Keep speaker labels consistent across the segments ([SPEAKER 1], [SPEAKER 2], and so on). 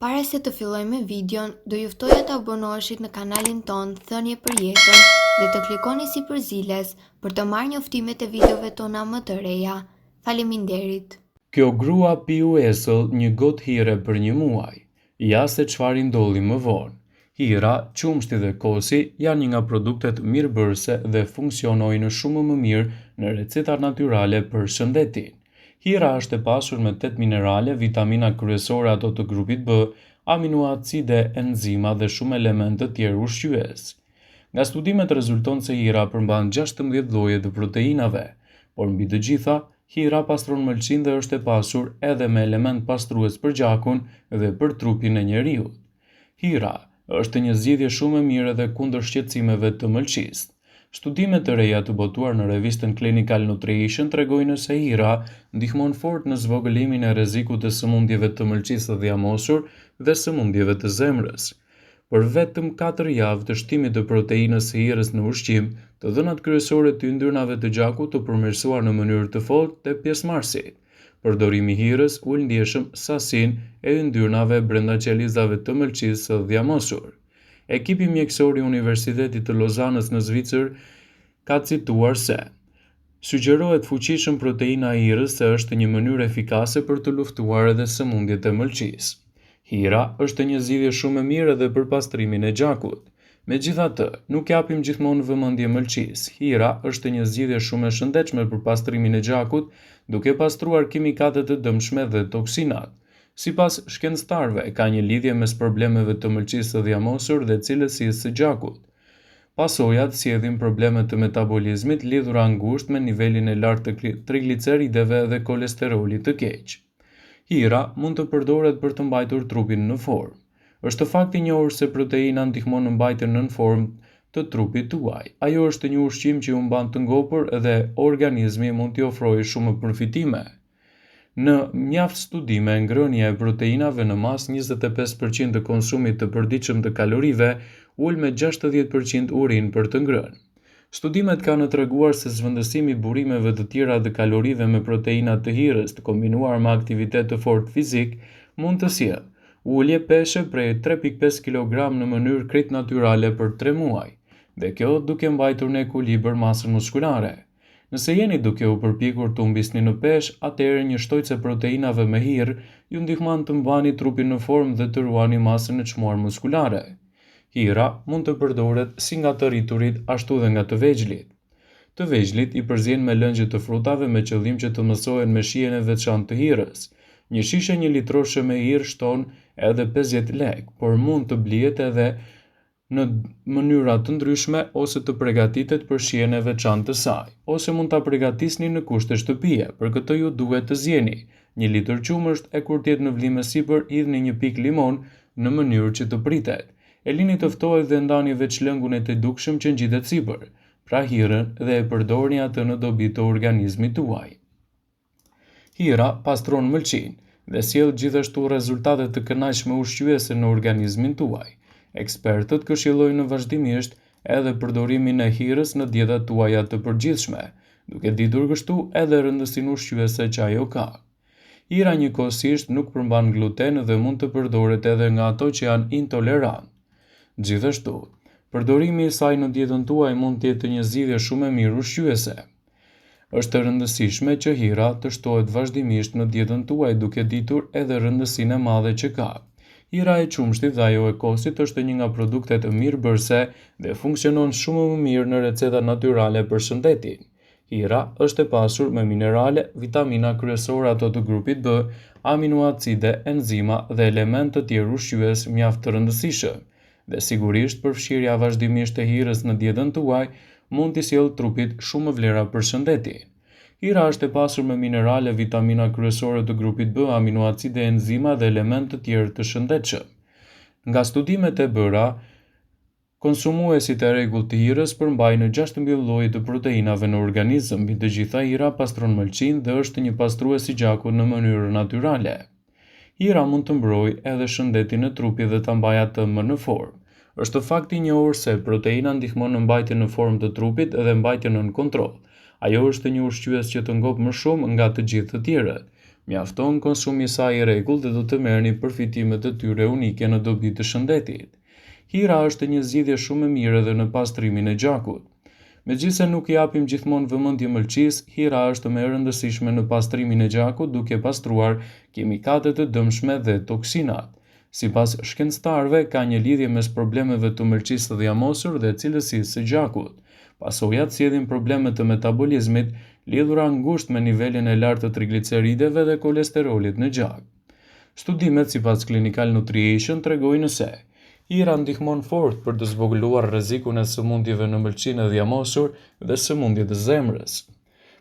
[SPEAKER 1] Para se të fillojmë me videon, do ju ftoja të abonoheshit në kanalin ton Thënie për Jetën dhe të klikoni si përziles për të marrë njoftimet e videove tona më të reja. Faleminderit.
[SPEAKER 2] Kjo grua piu esëll një gotë hire për një muaj. Ja se çfarë ndodhi më vonë. Hira, qumshti dhe kosi janë një nga produktet mirëbërëse dhe funksionojnë shumë më mirë në receta natyrale për shëndetin. Hira është e pasur me 8 minerale, vitamina kryesore ato të grupit B, aminoacide, enzima dhe shumë elementë të tjerë ushqyes. Nga studimet rezulton se hira përmban 16 lloje të proteinave, por mbi të gjitha, hira pastron mëlçin dhe është e pasur edhe me element pastrues për gjakun dhe për trupin e njeriut. Hira është një zgjidhje shumë e mirë edhe kundër shqetësimeve të mëlçisë. Studime të reja të botuar në revistën Clinical Nutrition tregojnë se hira ndihmon fort në zvogëlimin e rrezikut të sëmundjeve të mëlçisë së dhjamosur dhe sëmundjeve të zemrës. Për vetëm 4 javë të shtimit të proteinës së hirës në ushqim, të dhënat kryesore të yndyrnave të gjakut të përmirësuar në mënyrë të fortë te pjesëmarrësit. Përdorimi i hirës ul ndjeshëm sasinë e yndyrnave brenda qelizave të mëlçisë së dhjamosur. Ekipi mjekësor i Universitetit të Lozanës në Zvicër ka cituar se sugjerohet fuqishëm proteina e hirës se është një mënyrë efikase për të luftuar edhe sëmundjet e mëlçisë. Hira është një zgjidhje shumë e mirë edhe për pastrimin e gjakut. Megjithatë, nuk japim gjithmonë vëmendje mëlçisë. Hira është një zgjidhje shumë e shëndetshme për pastrimin e gjakut, duke pastruar kimikatet të dëmshme dhe toksinat. Sipas shkencëtarëve, ka një lidhje mes problemeve të mëlçisë së dhjamosur dhe cilësisë së gjakut. Pasojat sjellin probleme të metabolizmit lidhura ngushtë me nivelin e lartë të triglicerideve dhe kolesterolit të keq. Hira mund të përdoret për të mbajtur trupin në formë. Është fakt i njohur se proteina ndihmon në mbajtjen në formë të trupit tuaj. Ajo është një ushqim që ju mban të ngopur dhe organizmi mund t'i ofrojë shumë përfitime. Në mjaft studime, ngrënia e proteinave në mas 25% të konsumit të përditshëm të kalorive ul me 60% urinë për të ngrënë. Studimet kanë treguar se zvendësimi i burimeve të tjera të kalorive me proteina të hirës të kombinuar me aktivitet të fortë fizik mund të sjellë ulje peshe prej 3.5 kg në mënyrë krejt natyrale për 3 muaj, dhe kjo duke mbajtur në ekuilibër masën muskulare. Nëse jeni duke u përpjekur të humbisni në peshë, atëherë një shtojcë proteinave me hirë ju ndihmon të mbani trupin në formë dhe të ruani masën e çmuar muskulare. Hira mund të përdoret si nga të rriturit ashtu dhe nga të vegjëlit. Të vegjëlit i përzien me lëngje të frutave me qëllim që të mësohen me shijen e veçantë të hirës. Një shishe 1 litroshe me hirë shton edhe 50 lekë, por mund të blihet edhe në mënyra të ndryshme ose të përgatitet për shijen e veçantë të saj, ose mund ta përgatisni në kushte shtëpie. Për këtë ju duhet të zjeni 1 litër qumësht e kur të jetë në vlim me sipër, hidhni 1 pikë limon në mënyrë që të pritet. E lini të ftohet dhe ndani veç lëngun e të dukshëm që ngjitet sipër, pra hirën, dhe e përdorni atë në dobi të organizmit tuaj. Hira pastron mëlçin dhe sjell gjithashtu rezultate të kënaqshme ushqyese në organizmin tuaj. Ekspertët këshillojnë vazhdimisht edhe përdorimin e hirës në dietat tuaja të përgjithshme, duke ditur kështu edhe rëndësinë ushqyese që ajo ka. Hira njëkohësisht nuk përmban gluten dhe mund të përdoret edhe nga ato që janë intolerant. Gjithashtu, përdorimi i saj në dietën tuaj mund të jetë një zgjidhje shumë e mirë ushqyese. Është e rëndësishme që hira të shtohet vazhdimisht në dietën tuaj duke ditur edhe rëndësinë e madhe që ka. Hira e qumshtit dhe ajo e kosit është një nga produktet mirëbërëse dhe funksionon shumë më mirë në receta natyrale për shëndetin. Hira është e pasur me minerale, vitamina kryesore ato të grupit B, aminoacide, enzima dhe elementë të tjerë ushqyes mjaft të rëndësishëm, dhe sigurisht përfshirja vazhdimisht e hirës në dietën tuaj mund t'i sjellë trupit shumë vlera për shëndetin. Hira është e pasur me minerale, vitamina kryesore të grupit B, aminoacide, enzima dhe elementë të tjerë të shëndetshëm. Nga studimet e bëra, konsumuesit e rregullt të hirës përmbajnë 16 lloje të proteinave në organizëm. Mbi të gjitha, hira pastron mëlçin dhe është një pastrues i gjakut në mënyrë natyrale. Hira mund të mbrojë edhe shëndetin e trupit dhe ta mbajë atë më në formë. Është fakt i njohur se proteina ndihmon në mbajtjen në formë të trupit dhe mbajtjen nën kontroll. Ajo është një ushqyes që të ngop më shumë nga të gjithë të tjerët. Mjafton konsumi i saj i rregullt dhe do të merrni përfitimet e tyre unike në dobi të shëndetit. Hira është një zgjidhje shumë e mirë edhe në pastrimin e gjakut. Megjithëse nuk i japim gjithmonë vëmendje mëlçisë, hira është më e rëndësishme në pastrimin e gjakut duke pastruar kimikatet e dëmshme dhe toksinat. Sipas shkencëtarëve, ka një lidhje mes problemeve të mëlçisë të jamosur dhe cilësisë së gjakut. Pasojat sjellin probleme të metabolizmit lidhura ngushtë me nivelin e lartë të triglicerideve dhe kolesterolit në gjak. Studimet sipas Clinical Nutrition tregojnë se hira ndihmon fort për të zvogëluar rrezikun e sëmundjeve në mëlçinë e dhjamosur dhe sëmundjet e zemrës.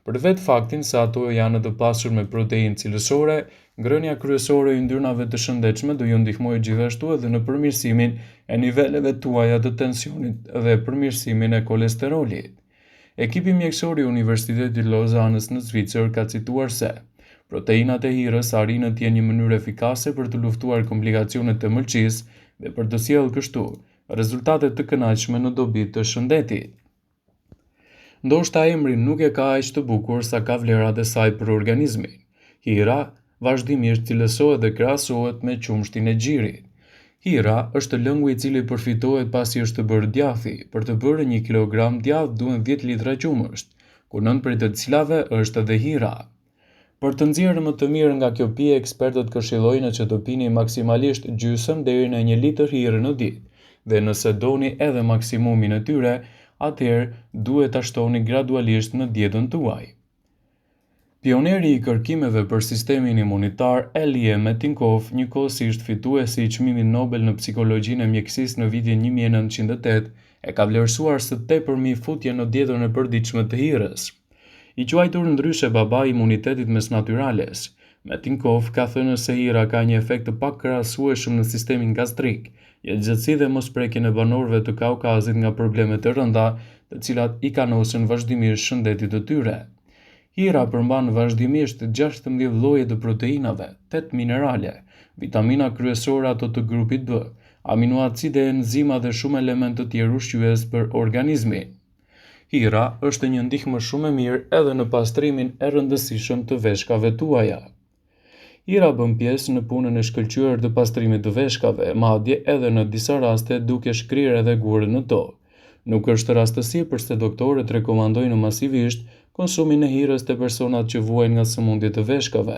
[SPEAKER 2] Për vetë faktin se ato janë të pasur me proteinë cilësore, ngrënia kryesore e yndyrnave të shëndetshme do ju ndihmojë gjithashtu edhe në përmirësimin e niveleve tuaja të tensionit dhe përmirësimin e kolesterolit. Ekipi mjekësor i Universitetit Lozanës në Zvicër ka cituar se proteinat e hirës arrin të jenë një mënyrë efikase për të luftuar komplikacionet e mëlçisë dhe për të sjellë kështu rezultate të kënaqshme në dobi të shëndetit. Ndoshta emri nuk e ka aq të bukur sa ka vlerat e saj për organizmin. Hira vazhdimisht cilësohet dhe krahasohet me qumshtin e xhirit. Hira është lëngu i cili përfitohet pasi është bërë djathi. Për të bërë 1 kilogram djath duhen 10 litra qumësht, ku 9 prej të cilave është edhe hira. Për të nxjerrë më të mirë nga kjo pije, ekspertët këshillojnë që të pini maksimalisht gjysmë deri në 1 litër hire në ditë, dhe nëse doni edhe maksimumin e tyre, atëherë duhet ta shtoni gradualisht në dietën tuaj. Pioneri i kërkimeve për sistemin imunitar, Elie Metcalfe, njëkohësisht fituesi i çmimit Nobel në psikologjinë e mjekësisë në vitin 1908, e ka vlerësuar së tepërmi futjen në dietën e përditshme të hirës. I quajtur ndryshe babai i imunitetit mes natyrales, Metcalfe ka thënë se hira ka një efekt të pakrahasueshëm në sistemin gastrik, jetëgjatësi dhe mosprekjen e banorëve të Kaukazit nga problemet e rënda, të cilat i kanosin vazhdimisht shëndetit të tyre. Hira përmban vazhdimisht 16 lloje të proteinave, 8 minerale, vitamina kryesore ato të grupit B, aminoacide, enzima dhe shumë elementë të tjerë ushqyes për organizmin. Hira është një ndihmë shumë e mirë edhe në pastrimin e rëndësishëm të veshkave tuaja. Hira bën pjesë në punën e shkëlqyer të pastrimit të veshkave, madje edhe në disa raste duke shkrirë edhe gurën në to. Nuk është rastësi përse doktorët rekomandojnë masivisht konsumin e hirës te personat që vuajnë nga sëmundjet e veshkave.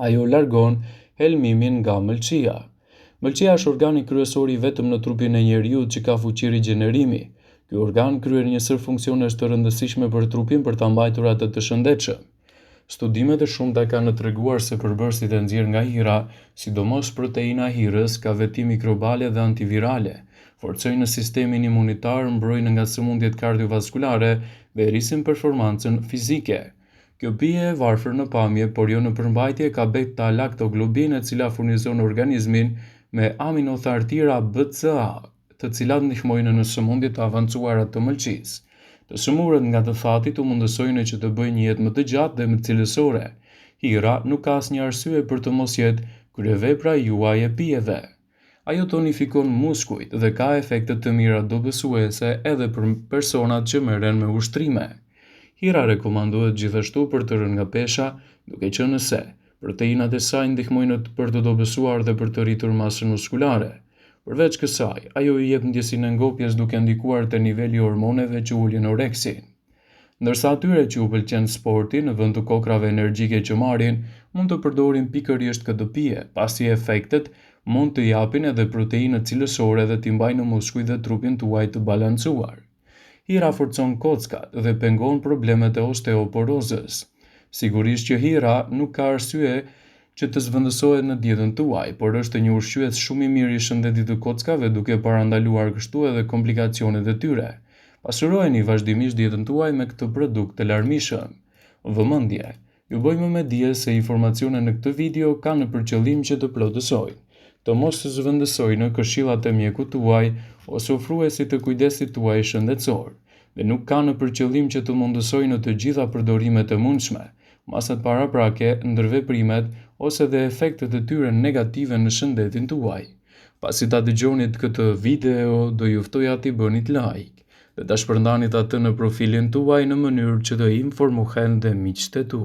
[SPEAKER 2] Ajo largon helmimin nga mëlçia. Mëlçia është organi kryesor i vetëm në trupin e njeriut që ka fuqi rigjenerimi. Ky organ kryen një sër funksionesh të rëndësishme për trupin për ta mbajtur atë të shëndetshëm. Studimet e shumta kanë treguar se përbërësit e nxjerrë nga hira, sidomos proteina e hirës, ka veti mikrobale dhe antivirale, forcojnë sistemin imunitar, mbrojnë nga sëmundjet kardiovaskulare dhe rrisin performancën fizike. Kjo pije e varfër në pamje, por jo në përmbajtje, ka beta-laktoglobinë e cila furnizon organizmin me aminothartira BCA, të cilat ndihmojnë në sëmundjet të avancuara të mëlçisë. Të sëmurët nga të thatit u mundësojnë që të bëjnë një jetë më të gjatë dhe më cilësore. Hira nuk ka asnjë arsye për të mos jetë kryevepra juaj e pijeve. Ajo tonifikon muskujt dhe ka efekte të mira dobësuese edhe për personat që merren me ushtrime. Hira rekomandohet gjithashtu për të rënë nga pesha, duke qenë se proteinat e saj ndihmojnë për të dobësuar dhe për të rritur masën muskulare. Përveç kësaj, ajo i jep ndjesinë e ngopjes duke ndikuar te niveli i hormoneve që ulin oreksin. Ndërsa atyre që u pëlqen sporti në vend të kokrave energjike që marrin, mund të përdorin pikërisht këtë pije, pasi efektet mund të japin edhe proteinë cilësore dhe t'i mbajnë muskujt dhe trupin tuaj të balancuar. Hira forcon kockat dhe pengon problemet e osteoporozës. Sigurisht që hira nuk ka arsye që të zvendësohet në dietën tuaj, por është një ushqyes shumë i mirë i shëndetit të kockave duke parandaluar kështu edhe komplikacionet e tyre. Pasurojeni vazhdimisht dietën tuaj me këtë produkt të larmishëm. Vëmendje, ju bëjmë me dije se informacionet në këtë video kanë për qëllim që të plotësojnë, të mos zvendësojnë këshillat e mjekut tuaj ose ofruesit të kujdesit tuaj shëndetësor, dhe nuk kanë për qëllim që të mundësojnë të gjitha përdorimet e mundshme, masat paraprake, ndërveprimet ose dhe efektet e tyre negative në shëndetin tuaj. Pasi ta dëgjonit këtë video, do ju ftoja t'i bënit like dhe ta shpërndanit atë në profilin tuaj në mënyrë që të informohen dhe miqtë e tu.